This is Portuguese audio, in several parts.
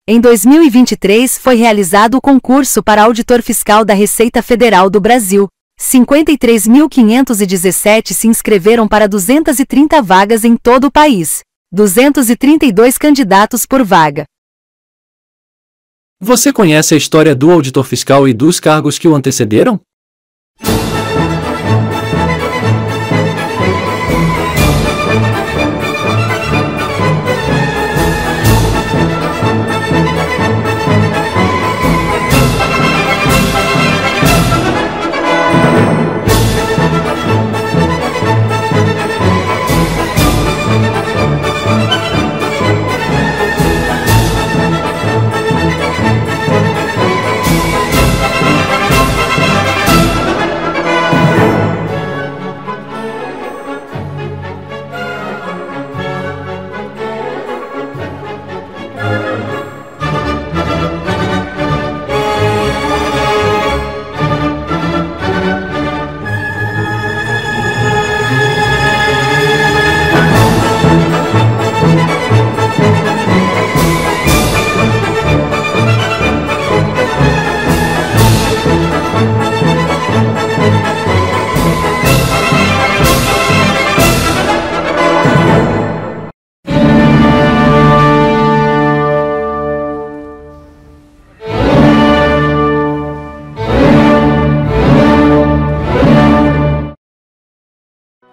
Em 2023 foi realizado o concurso para auditor fiscal da Receita Federal do Brasil. 53.517 se inscreveram para 230 vagas em todo o país. 232 candidatos por vaga. Você conhece a história do auditor fiscal e dos cargos que o antecederam?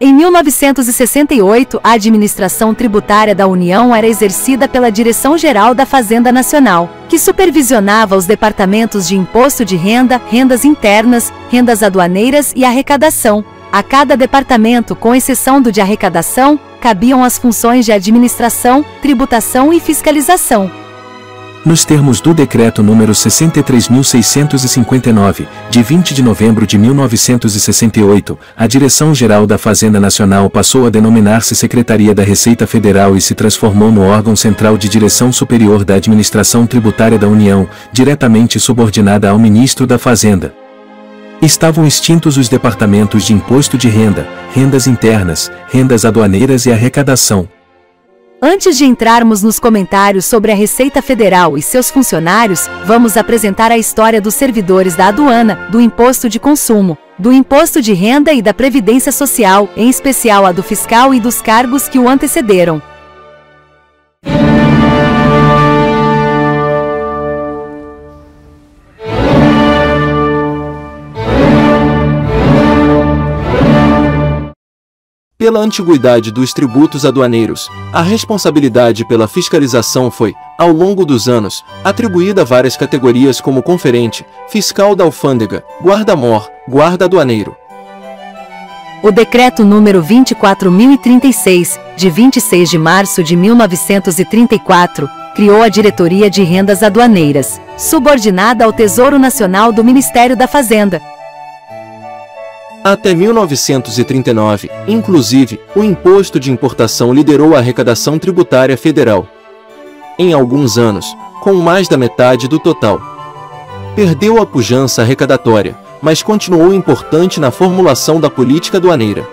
Em 1968, a administração tributária da União era exercida pela Direção-Geral da Fazenda Nacional, que supervisionava os departamentos de Imposto de Renda, Rendas Internas, Rendas Aduaneiras e Arrecadação. A cada departamento, com exceção do de arrecadação, cabiam as funções de administração, tributação e fiscalização. Nos termos do Decreto número 63.659, de 20 de novembro de 1968, a Direção-Geral da Fazenda Nacional passou a denominar-se Secretaria da Receita Federal e se transformou no órgão central de direção superior da Administração Tributária da União, diretamente subordinada ao Ministro da Fazenda. Estavam extintos os departamentos de Imposto de Renda, Rendas Internas, Rendas Aduaneiras e Arrecadação. Antes de entrarmos nos comentários sobre a Receita Federal e seus funcionários, vamos apresentar a história dos servidores da aduana, do Imposto de Consumo, do Imposto de Renda e da Previdência Social, em especial a do fiscal e dos cargos que o antecederam. Pela antiguidade dos tributos aduaneiros, a responsabilidade pela fiscalização foi, ao longo dos anos, atribuída a várias categorias como conferente, fiscal da alfândega, guarda-mor, guarda aduaneiro. O Decreto número 24.036, de 26 de março de 1934, criou a Diretoria de Rendas Aduaneiras, subordinada ao Tesouro Nacional do Ministério da Fazenda. Até 1939, inclusive, o Imposto de Importação liderou a arrecadação tributária federal. Em alguns anos, com mais da metade do total. Perdeu a pujança arrecadatória, mas continuou importante na formulação da política aduaneira.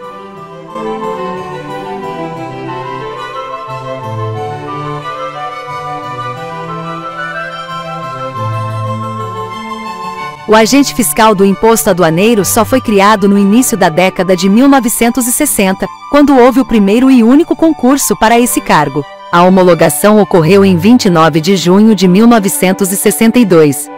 O agente fiscal do imposto aduaneiro só foi criado no início da década de 1960, quando houve o primeiro e único concurso para esse cargo. A homologação ocorreu em 29 de junho de 1962.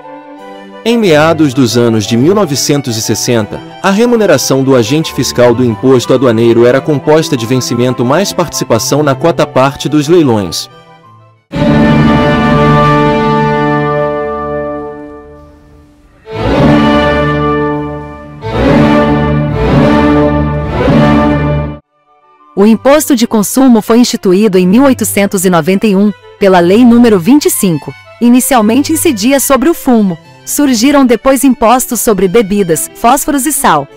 Em meados dos anos de 1960, a remuneração do agente fiscal do imposto aduaneiro era composta de vencimento mais participação na quota-parte dos leilões. O Imposto de Consumo foi instituído em 1891, pela Lei nº 25. Inicialmente incidia sobre o fumo. Surgiram depois impostos sobre bebidas, fósforos e sal.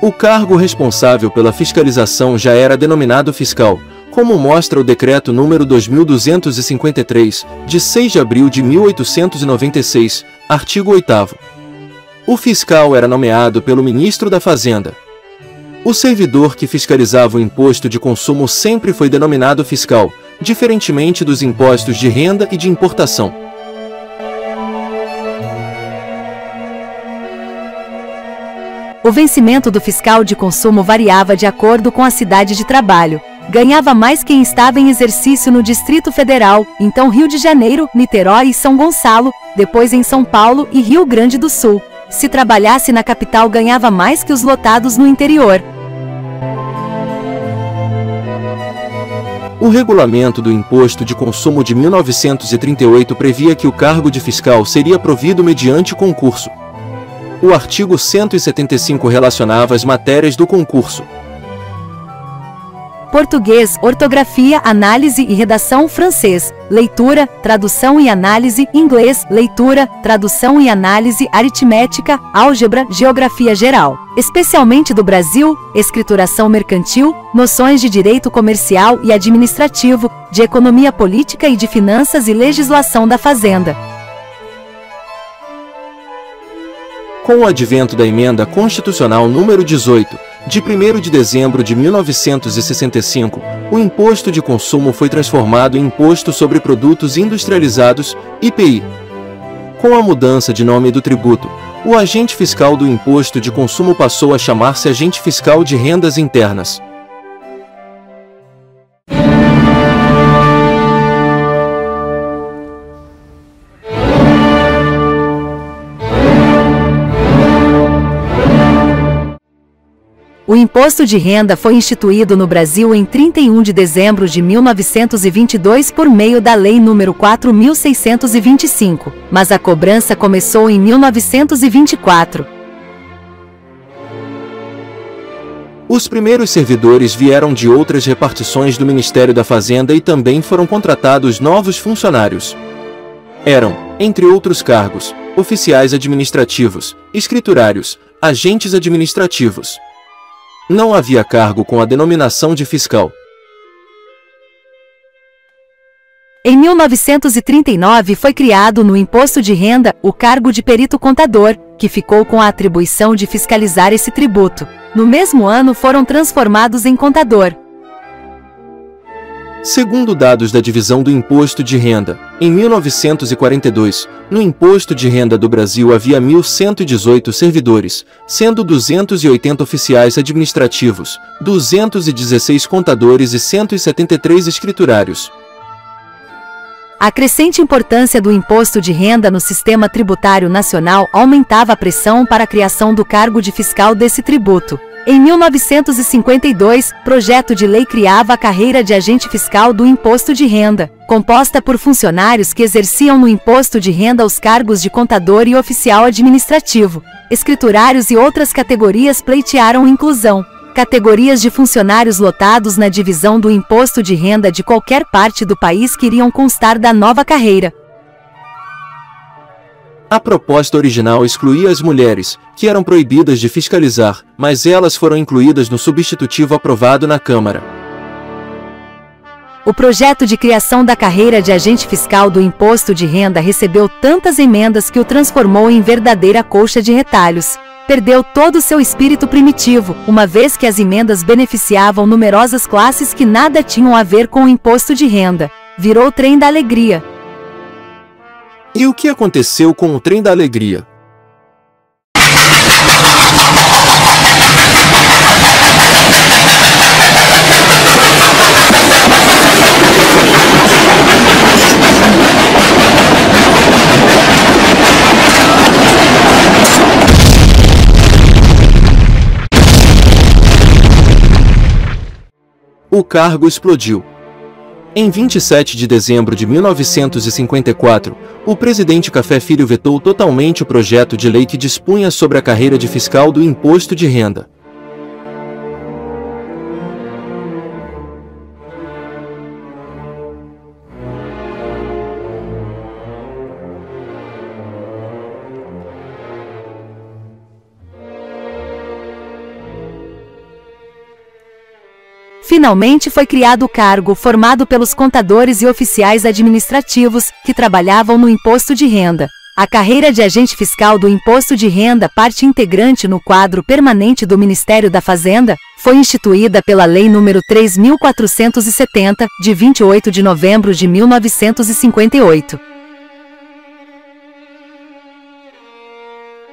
O cargo responsável pela fiscalização já era denominado fiscal, como mostra o Decreto número 2253, de 6 de abril de 1896, artigo 8º. O fiscal era nomeado pelo Ministro da Fazenda. O servidor que fiscalizava o imposto de consumo sempre foi denominado fiscal, diferentemente dos impostos de renda e de importação. O vencimento do fiscal de consumo variava de acordo com a cidade de trabalho. Ganhava mais quem estava em exercício no Distrito Federal, então Rio de Janeiro, Niterói e São Gonçalo, depois em São Paulo e Rio Grande do Sul. Se trabalhasse na capital, ganhava mais que os lotados no interior. O regulamento do Imposto de Consumo de 1938 previa que o cargo de fiscal seria provido mediante concurso. O artigo 175 relacionava as matérias do concurso: português, ortografia, análise e redação; francês, leitura, tradução e análise; inglês, leitura, tradução e análise; aritmética, álgebra, geografia geral, especialmente do Brasil, escrituração mercantil, noções de direito comercial e administrativo, de economia política e de finanças e legislação da fazenda. Com o advento da Emenda Constitucional número 18, de 1º de dezembro de 1965, o Imposto de Consumo foi transformado em Imposto sobre Produtos Industrializados, IPI. Com a mudança de nome do tributo, o agente fiscal do Imposto de Consumo passou a chamar-se Agente Fiscal de Rendas Internas. O imposto de renda foi instituído no Brasil em 31 de dezembro de 1922 por meio da Lei nº 4.625, mas a cobrança começou em 1924. Os primeiros servidores vieram de outras repartições do Ministério da Fazenda e também foram contratados novos funcionários. Eram, entre outros cargos, oficiais administrativos, escriturários, agentes administrativos. Não havia cargo com a denominação de fiscal. Em 1939 foi criado no Imposto de Renda o cargo de perito contador, que ficou com a atribuição de fiscalizar esse tributo. No mesmo ano foram transformados em contador. Segundo dados da Divisão do Imposto de Renda, em 1942, no Imposto de Renda do Brasil havia 1.118 servidores, sendo 280 oficiais administrativos, 216 contadores e 173 escriturários. A crescente importância do imposto de renda no sistema tributário nacional aumentava a pressão para a criação do cargo de fiscal desse tributo. Em 1952, projeto de lei criava a carreira de agente fiscal do imposto de renda, composta por funcionários que exerciam no imposto de renda os cargos de contador e oficial administrativo. Escriturários e outras categorias pleitearam inclusão. Categorias de funcionários lotados na divisão do imposto de renda de qualquer parte do país queriam constar da nova carreira. A proposta original excluía as mulheres, que eram proibidas de fiscalizar, mas elas foram incluídas no substitutivo aprovado na Câmara. O projeto de criação da carreira de agente fiscal do imposto de renda recebeu tantas emendas que o transformou em verdadeira colcha de retalhos. Perdeu todo o seu espírito primitivo, uma vez que as emendas beneficiavam numerosas classes que nada tinham a ver com o imposto de renda. Virou trem da alegria. E o que aconteceu com o Trem da Alegria? O cargo explodiu. Em 27 de dezembro de 1954, o presidente Café Filho vetou totalmente o projeto de lei que dispunha sobre a carreira de fiscal do imposto de renda. Finalmente foi criado o cargo, formado pelos contadores e oficiais administrativos, que trabalhavam no imposto de renda. A carreira de agente fiscal do Imposto de Renda, parte integrante no quadro permanente do Ministério da Fazenda, foi instituída pela Lei nº 3.470, de 28 de novembro de 1958.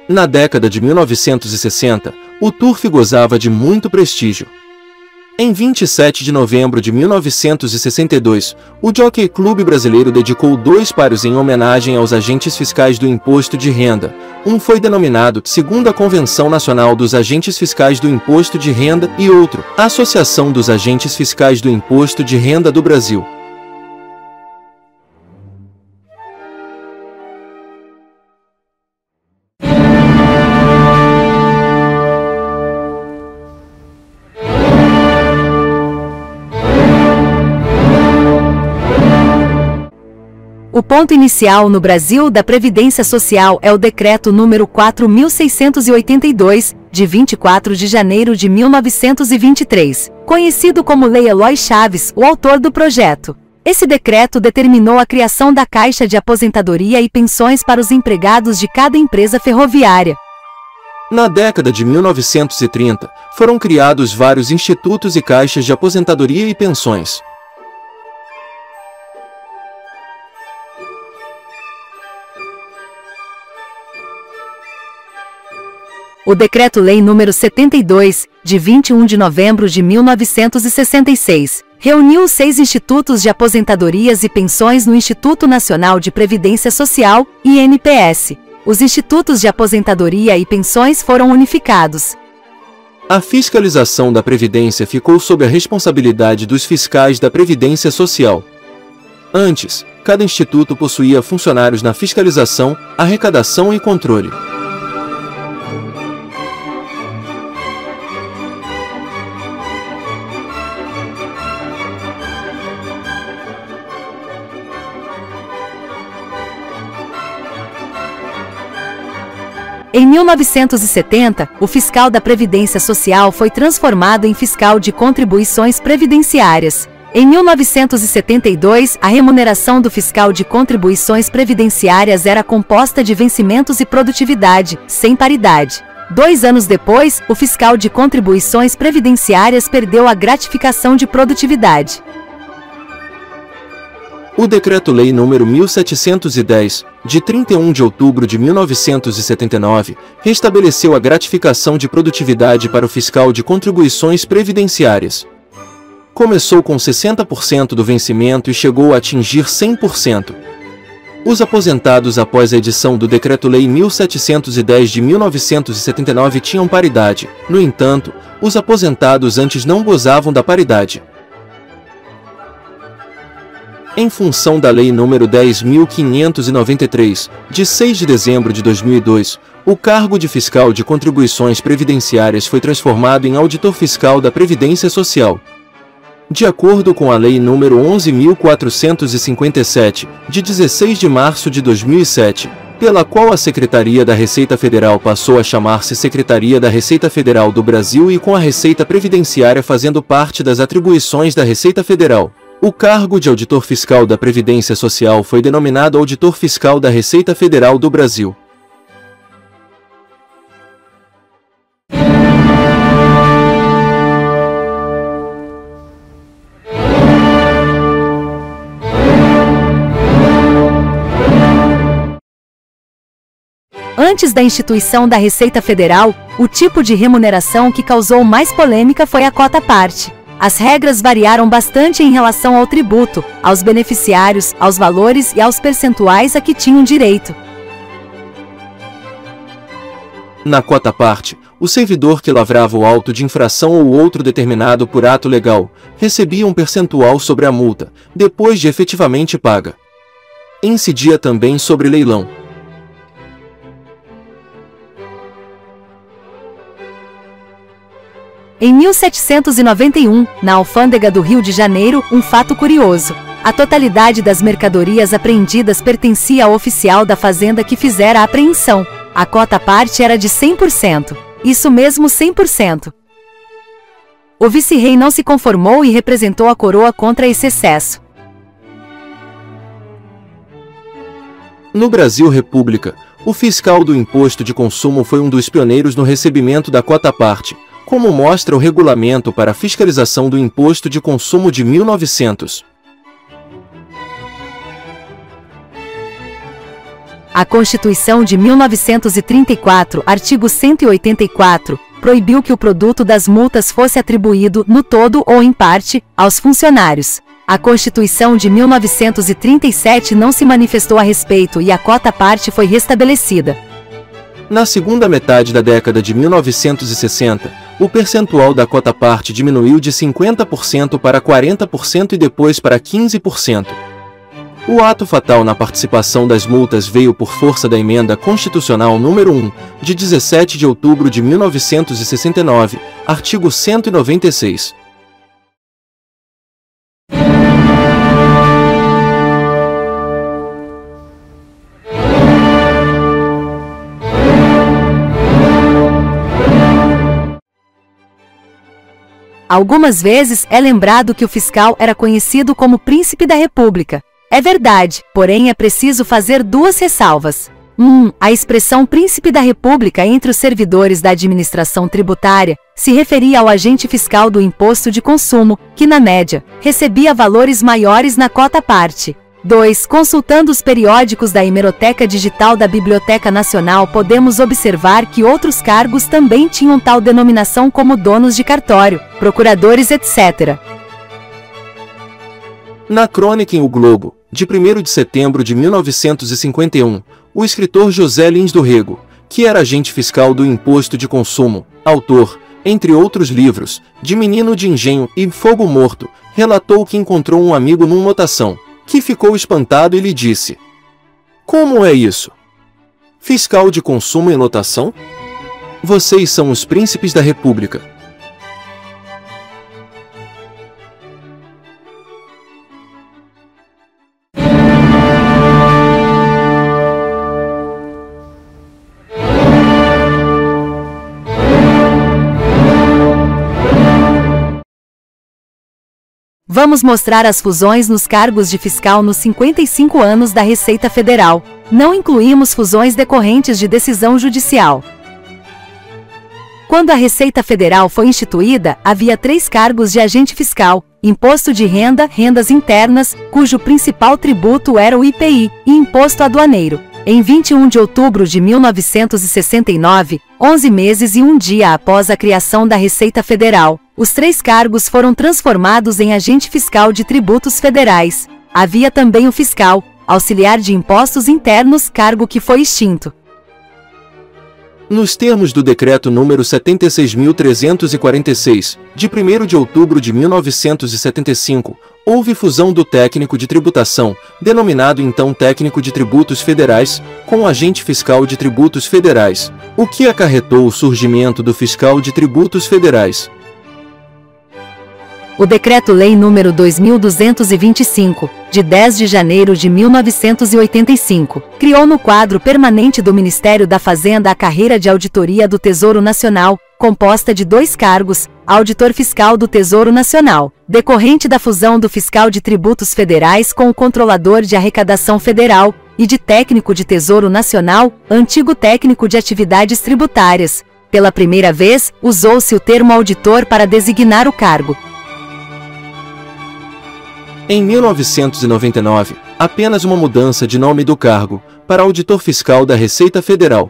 Na década de 1960, o TURF gozava de muito prestígio. Em 27 de novembro de 1962, o Jockey Clube Brasileiro dedicou 2 páreos em homenagem aos agentes fiscais do Imposto de Renda. Um foi denominado Segunda Convenção Nacional dos Agentes Fiscais do Imposto de Renda e outro, Associação dos Agentes Fiscais do Imposto de Renda do Brasil. O ponto inicial no Brasil da Previdência Social é o Decreto número 4.682, de 24 de janeiro de 1923, conhecido como Lei Eloy Chaves, o autor do projeto. Esse decreto determinou a criação da Caixa de Aposentadoria e Pensões para os empregados de cada empresa ferroviária. Na década de 1930, foram criados vários institutos e caixas de aposentadoria e pensões. O Decreto-Lei nº 72, de 21 de novembro de 1966, reuniu os 6 institutos de aposentadorias e pensões no Instituto Nacional de Previdência Social, INPS. Os institutos de aposentadoria e pensões foram unificados. A fiscalização da Previdência ficou sob a responsabilidade dos fiscais da Previdência Social. Antes, cada instituto possuía funcionários na fiscalização, arrecadação e controle. Em 1970, o fiscal da Previdência Social foi transformado em fiscal de contribuições previdenciárias. Em 1972, a remuneração do fiscal de contribuições previdenciárias era composta de vencimentos e produtividade, sem paridade. 2 anos depois, o fiscal de contribuições previdenciárias perdeu a gratificação de produtividade. O Decreto-Lei nº 1710, de 31 de outubro de 1979, restabeleceu a gratificação de produtividade para o fiscal de contribuições previdenciárias. Começou com 60% do vencimento e chegou a atingir 100%. Os aposentados após a edição do Decreto-Lei 1710 de 1979 tinham paridade. No entanto, os aposentados antes não gozavam da paridade. Em função da Lei nº 10.593, de 6 de dezembro de 2002, o cargo de fiscal de contribuições previdenciárias foi transformado em auditor fiscal da Previdência Social. De acordo com a Lei nº 11.457, de 16 de março de 2007, pela qual a Secretaria da Receita Federal passou a chamar-se Secretaria da Receita Federal do Brasil e com a Receita Previdenciária fazendo parte das atribuições da Receita Federal, o cargo de auditor fiscal da Previdência Social foi denominado Auditor Fiscal da Receita Federal do Brasil. Antes da instituição da Receita Federal, o tipo de remuneração que causou mais polêmica foi a cota-parte. As regras variaram bastante em relação ao tributo, aos beneficiários, aos valores e aos percentuais a que tinham direito. Na cota-parte, o servidor que lavrava o auto de infração ou outro determinado por ato legal, recebia um percentual sobre a multa, depois de efetivamente paga. Incidia também sobre leilão. Em 1791, na Alfândega do Rio de Janeiro, um fato curioso. A totalidade das mercadorias apreendidas pertencia ao oficial da fazenda que fizera a apreensão. A cota-parte era de 100%. Isso mesmo, 100%. O vice-rei não se conformou e representou a coroa contra esse excesso. No Brasil República, o fiscal do imposto de consumo foi um dos pioneiros no recebimento da quota-parte, como mostra o Regulamento para a Fiscalização do Imposto de Consumo de 1900. A Constituição de 1934, artigo 184, proibiu que o produto das multas fosse atribuído, no todo ou em parte, aos funcionários. A Constituição de 1937 não se manifestou a respeito e a cota-parte foi restabelecida. Na segunda metade da década de 1960, o percentual da cota-parte diminuiu de 50% para 40% e depois para 15%. O ato fatal na participação das multas veio por força da Emenda Constitucional número 1, de 17 de outubro de 1969, artigo 196. Algumas vezes é lembrado que o fiscal era conhecido como Príncipe da República. É verdade, porém é preciso fazer duas ressalvas. 1. A expressão Príncipe da República entre os servidores da administração tributária se referia ao agente fiscal do imposto de consumo, que na média, recebia valores maiores na cota-parte. 2. Consultando os periódicos da Hemeroteca Digital da Biblioteca Nacional podemos observar que outros cargos também tinham tal denominação como donos de cartório, procuradores, etc. Na crônica em O Globo, de 1º de setembro de 1951, o escritor José Lins do Rego, que era agente fiscal do Imposto de Consumo, autor, entre outros livros, de Menino de Engenho e Fogo Morto, relatou que encontrou um amigo numa lotação, que ficou espantado e lhe disse: "Como é isso? Fiscal de consumo em lotação? Vocês são os príncipes da República." Vamos mostrar as fusões nos cargos de fiscal nos 55 anos da Receita Federal. Não incluímos fusões decorrentes de decisão judicial. Quando a Receita Federal foi instituída, havia 3 cargos de agente fiscal: Imposto de Renda, Rendas Internas, cujo principal tributo era o IPI, e Imposto Aduaneiro. Em 21 de outubro de 1969, 11 meses e 1 dia após a criação da Receita Federal, os 3 cargos foram transformados em agente fiscal de tributos federais. Havia também o fiscal, auxiliar de impostos internos, cargo que foi extinto. Nos termos do Decreto número 76.346, de 1º de outubro de 1975, houve fusão do técnico de tributação, denominado então técnico de tributos federais, com o agente fiscal de tributos federais, o que acarretou o surgimento do fiscal de tributos federais. O Decreto-Lei nº 2.225, de 10 de janeiro de 1985, criou no quadro permanente do Ministério da Fazenda a carreira de Auditoria do Tesouro Nacional, composta de 2 cargos: Auditor Fiscal do Tesouro Nacional, decorrente da fusão do Fiscal de Tributos Federais com o Controlador de Arrecadação Federal, e de Técnico de Tesouro Nacional, antigo Técnico de Atividades Tributárias. Pela primeira vez, usou-se o termo auditor para designar o cargo. Em 1999, apenas uma mudança de nome do cargo, para Auditor Fiscal da Receita Federal.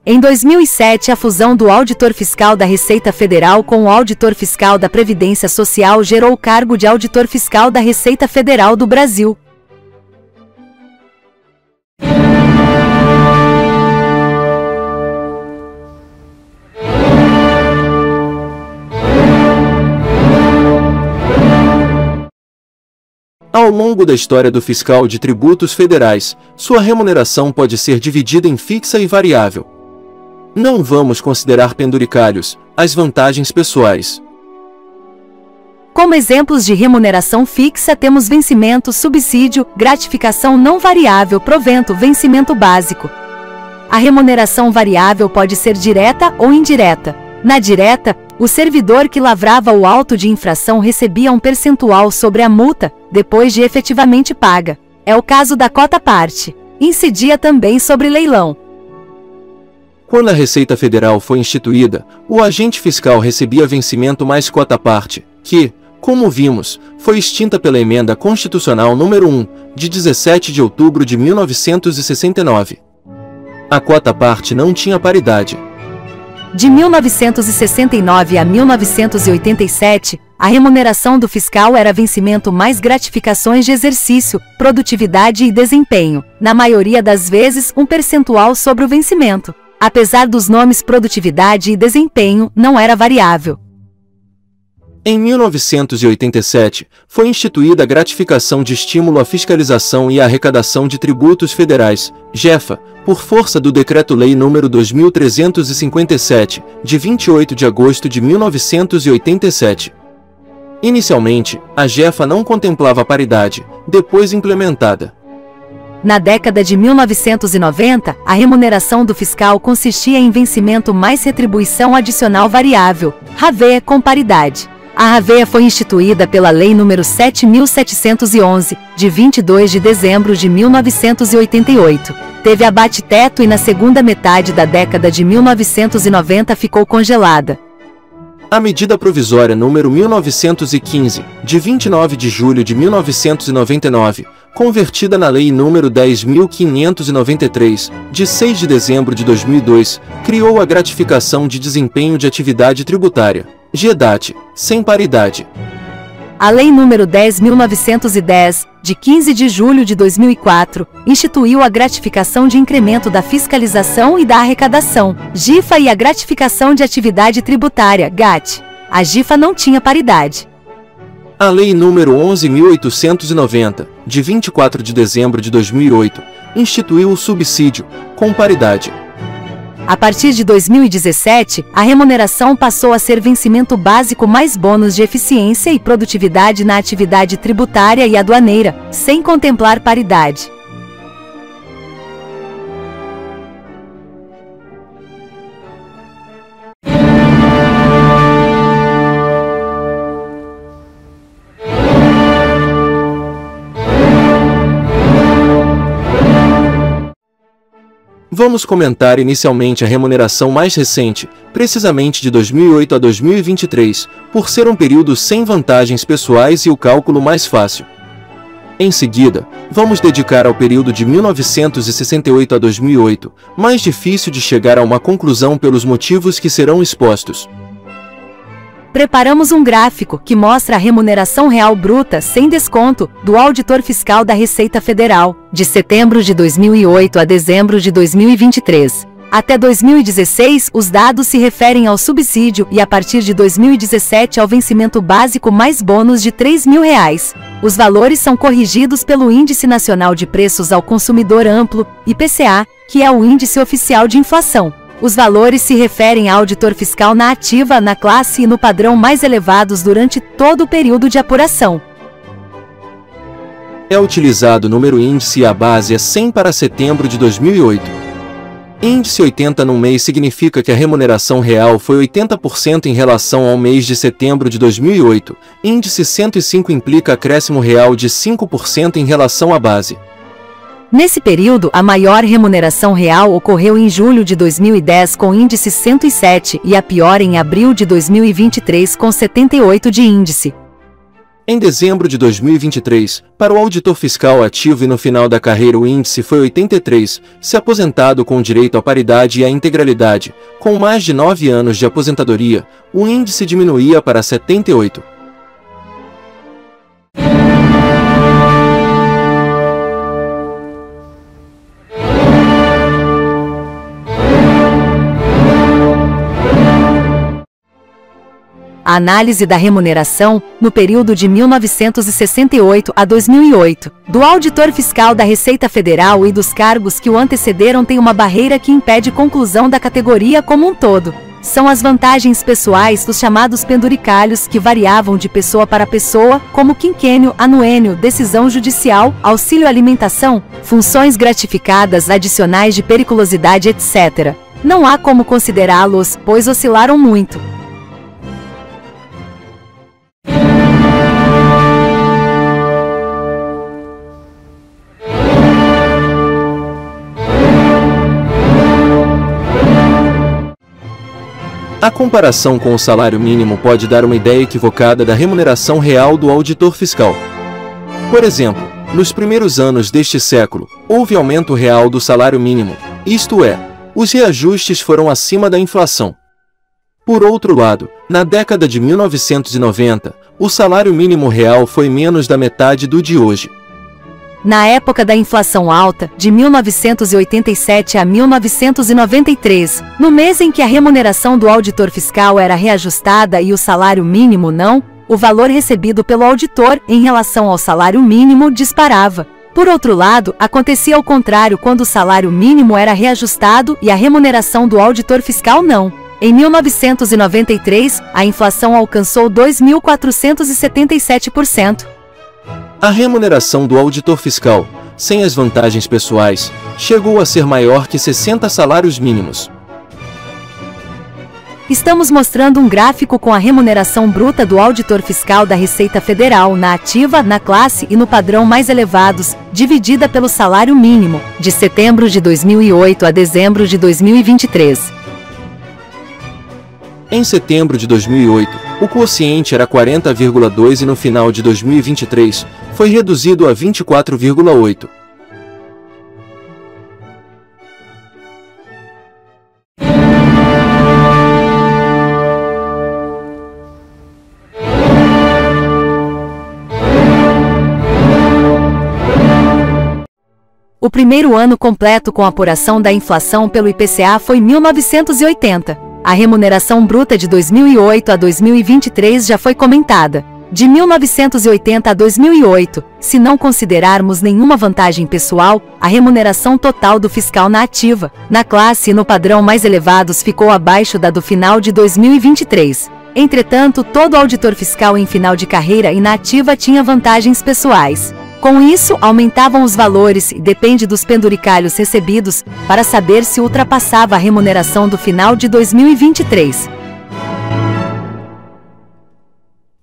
Em 2007, a fusão do Auditor Fiscal da Receita Federal com o Auditor Fiscal da Previdência Social gerou o cargo de Auditor Fiscal da Receita Federal do Brasil. Ao longo da história do fiscal de tributos federais, sua remuneração pode ser dividida em fixa e variável. Não vamos considerar penduricalhos, as vantagens pessoais. Como exemplos de remuneração fixa temos vencimento, subsídio, gratificação não variável, provento, vencimento básico. A remuneração variável pode ser direta ou indireta. Na direta, o servidor que lavrava o auto de infração recebia um percentual sobre a multa, depois de efetivamente paga. É o caso da cota-parte. Incidia também sobre leilão. Quando a Receita Federal foi instituída, o agente fiscal recebia vencimento mais cota-parte, que, como vimos, foi extinta pela Emenda Constitucional número 1, de 17 de outubro de 1969. A cota-parte não tinha paridade. De 1969 a 1987, a remuneração do fiscal era vencimento mais gratificações de exercício, produtividade e desempenho, na maioria das vezes um percentual sobre o vencimento. Apesar dos nomes produtividade e desempenho, não era variável. Em 1987, foi instituída a gratificação de estímulo à fiscalização e à arrecadação de tributos federais, GEFA, por força do Decreto-Lei nº 2357, de 28 de agosto de 1987. Inicialmente, a GEFA não contemplava paridade, depois implementada. Na década de 1990, a remuneração do fiscal consistia em vencimento mais retribuição adicional variável, RAVEA com paridade. A RAVEA foi instituída pela Lei nº 7.711, de 22 de dezembro de 1988. Teve abate-teto e na segunda metade da década de 1990 ficou congelada. A medida provisória número 1915, de 29 de julho de 1999, convertida na Lei nº 10.593, de 6 de dezembro de 2002, criou a gratificação de desempenho de atividade tributária, GEDAT, sem paridade. A Lei nº 10.910, de 15 de julho de 2004, instituiu a gratificação de incremento da fiscalização e da arrecadação, GIFA, e a gratificação de atividade tributária, GAT. A GIFA não tinha paridade. A Lei nº 11.890, de 24 de dezembro de 2008, instituiu o subsídio, com paridade. A partir de 2017, a remuneração passou a ser vencimento básico mais bônus de eficiência e produtividade na atividade tributária e aduaneira, sem contemplar paridade. Vamos comentar inicialmente a remuneração mais recente, precisamente de 2008 a 2023, por ser um período sem vantagens pessoais e o cálculo mais fácil. Em seguida, vamos dedicar ao período de 1968 a 2008, mais difícil de chegar a uma conclusão pelos motivos que serão expostos. Preparamos um gráfico que mostra a remuneração real bruta, sem desconto, do auditor fiscal da Receita Federal, de setembro de 2008 a dezembro de 2023. Até 2016, os dados se referem ao subsídio e a partir de 2017 ao vencimento básico mais bônus de R$ 3.000. Os valores são corrigidos pelo Índice Nacional de Preços ao Consumidor Amplo, IPCA, que é o índice oficial de inflação. Os valores se referem ao auditor fiscal na ativa, na classe e no padrão mais elevados durante todo o período de apuração. É utilizado o número índice e a base é 100 para setembro de 2008. Índice 80 num mês significa que a remuneração real foi 80% em relação ao mês de setembro de 2008. Índice 105 implica acréscimo real de 5% em relação à base. Nesse período, a maior remuneração real ocorreu em julho de 2010 com índice 107 e a pior em abril de 2023 com 78 de índice. Em dezembro de 2023, para o auditor fiscal ativo e no final da carreira o índice foi 83, se aposentado com direito à paridade e à integralidade, com mais de 9 anos de aposentadoria, o índice diminuía para 78. A análise da remuneração, no período de 1968 a 2008, do auditor fiscal da Receita Federal e dos cargos que o antecederam tem uma barreira que impede conclusão da categoria como um todo. São as vantagens pessoais dos chamados penduricalhos que variavam de pessoa para pessoa, como quinquênio, anuênio, decisão judicial, auxílio alimentação, funções gratificadas adicionais de periculosidade, etc. Não há como considerá-los, pois oscilaram muito. A comparação com o salário mínimo pode dar uma ideia equivocada da remuneração real do auditor fiscal. Por exemplo, nos primeiros anos deste século, houve aumento real do salário mínimo, isto é, os reajustes foram acima da inflação. Por outro lado, na década de 1990, o salário mínimo real foi menos da metade do de hoje. Na época da inflação alta, de 1987 a 1993, no mês em que a remuneração do auditor fiscal era reajustada e o salário mínimo não, o valor recebido pelo auditor em relação ao salário mínimo disparava. Por outro lado, acontecia ao contrário quando o salário mínimo era reajustado e a remuneração do auditor fiscal não. Em 1993, a inflação alcançou 2.477%. A remuneração do auditor fiscal, sem as vantagens pessoais, chegou a ser maior que 60 salários mínimos. Estamos mostrando um gráfico com a remuneração bruta do auditor fiscal da Receita Federal na ativa, na classe e no padrão mais elevados, dividida pelo salário mínimo, de setembro de 2008 a dezembro de 2023. Em setembro de 2008, o quociente era 40,2 e no final de 2023, foi reduzido a 24,8. O primeiro ano completo com apuração da inflação pelo IPCA foi 1980. A remuneração bruta de 2008 a 2023 já foi comentada. De 1980 a 2008, se não considerarmos nenhuma vantagem pessoal, a remuneração total do fiscal na ativa, na classe e no padrão mais elevados ficou abaixo da do final de 2023. Entretanto, todo auditor fiscal em final de carreira e na ativa tinha vantagens pessoais. Com isso, aumentavam os valores e depende dos penduricalhos recebidos para saber se ultrapassava a remuneração do final de 2023.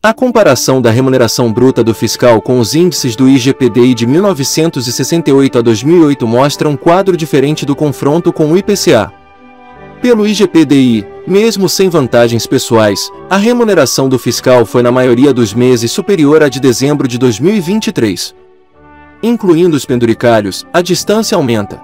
A comparação da remuneração bruta do fiscal com os índices do IGPDI de 1968 a 2008 mostra um quadro diferente do confronto com o IPCA. Pelo IGPDI, mesmo sem vantagens pessoais, a remuneração do fiscal foi na maioria dos meses superior à de dezembro de 2023. Incluindo os penduricalhos, a distância aumenta.